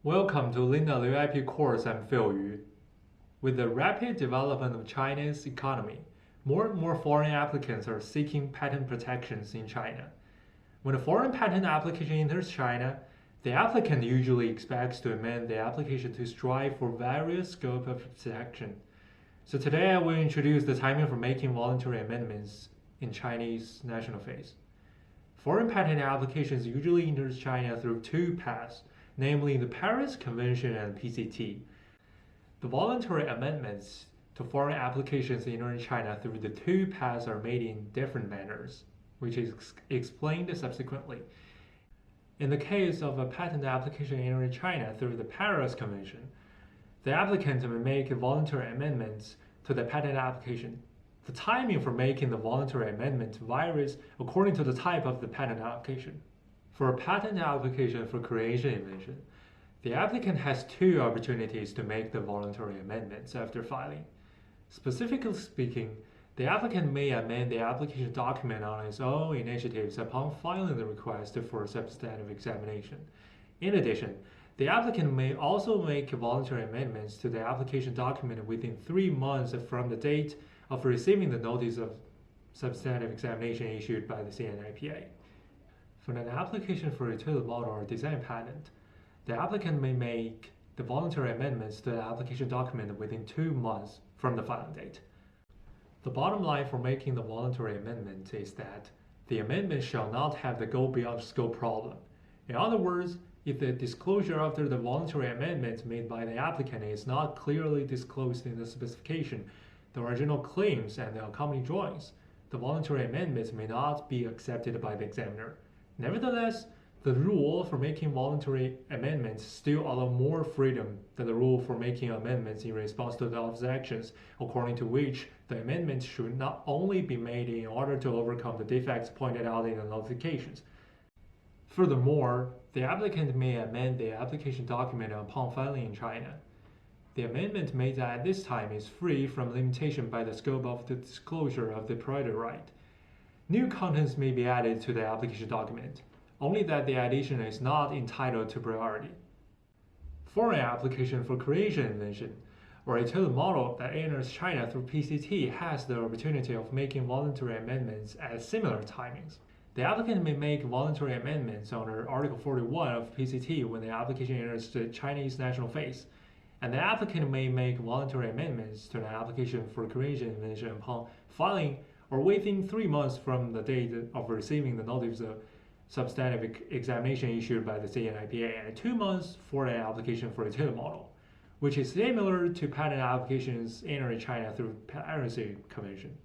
Welcome to Linda Liu IP course. I'm Phil Yu. With the rapid development of China's economy, more and more foreign applicants are seeking patent protections in China. When a foreign patent application enters China, the applicant usually expects to amend the application to strive for various scope of protection. So today I will introduce the timing for making voluntary amendments in Chinese national phase. Foreign patent applications usually enter China through two paths, namely the Paris Convention and PCT. The voluntary amendments to foreign applications entering China through the two paths are made in different manners, which is explained subsequently. In the case of a patent application entering China through the Paris Convention, the applicant may make voluntary amendments to the patent application. The timing for making the voluntary amendment varies according to the type of the patent application. For a patent application for creation invention, the applicant has two opportunities to make the voluntary amendments after filing. Specifically speaking, the applicant may amend the application document on its own initiatives upon filing the request for substantive examination. In addition, the applicant may also make voluntary amendments to the application document within 3 months from the date of receiving the notice of substantive examination issued by the CNIPA. For an application for a utility model or design patent, the applicant may make the voluntary amendments to the application document within 2 months from the filing date. The bottom line for making the voluntary amendment is that the amendment shall not have the go beyond scope problem. In other words, if the disclosure after the voluntary amendment made by the applicant is not clearly disclosed in the specification, the original claims and the accompanying drawings, the voluntary amendments may not be accepted by the examiner. Nevertheless, the rule for making voluntary amendments still allows more freedom than the rule for making amendments in response to the office actions, according to which the amendments should not only be made in order to overcome the defects pointed out in the notifications. Furthermore, the applicant may amend the application document upon filing in China. The amendment made at this time is free from limitation by the scope of the disclosure of the priority right. New contents may be added to the application document, only that the addition is not entitled to priority. Foreign application for creation invention or a utility model that enters China through PCT has the opportunity of making voluntary amendments at similar timings. The applicant may make voluntary amendments under Article 41 of PCT when the application enters the Chinese national phase, and the applicant may make voluntary amendments to an application for creation invention upon filing or within 3 months from the date of receiving the notice of substantive examination issued by the CNIPA, and 2 months for an application for a utility model, which is similar to patent applications entering China through Paris Convention.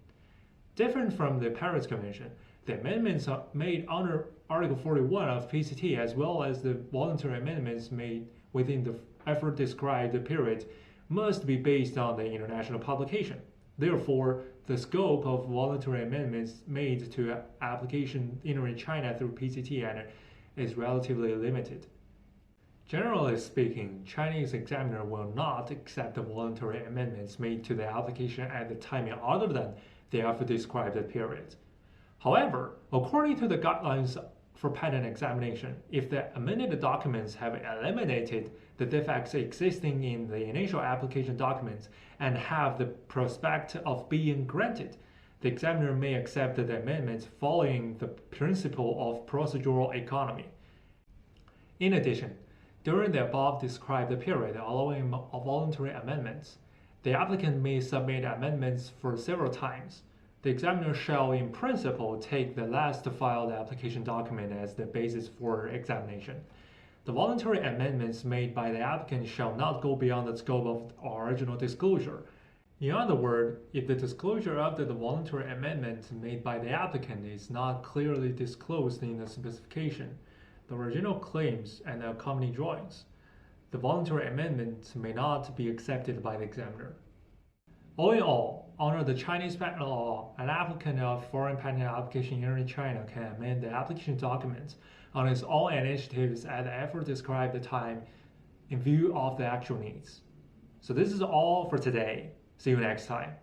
Different from the Paris Convention, the amendments made under Article 41 of PCT as well as the voluntary amendments made within the effort described period must be based on the international publication. Therefore, the scope of voluntary amendments made to application entering China through PCT is relatively limited. Generally speaking, Chinese examiner will not accept the voluntary amendments made to the application at the timing other than the effort described period. However, according to the guidelines for patent examination, if the amended documents have eliminated the defects existing in the initial application documents and have the prospect of being granted, the examiner may accept the amendments following the principle of procedural economy. In addition, during the above described period allowing voluntary amendments, the applicant may submit amendments for several times. The examiner shall in principle take the last filed application document as the basis for examination. The voluntary amendments made by the applicant shall not go beyond the scope of the original disclosure. In other words, if the disclosure after the voluntary amendment made by the applicant is not clearly disclosed in the specification, the original claims and the accompanying drawings, the voluntary amendment may not be accepted by the examiner. All in all, under the Chinese patent law, an applicant of foreign patent application entering China can amend the application documents on its own initiatives at the effort described time in view of the actual needs. So this is all for today. See you next time.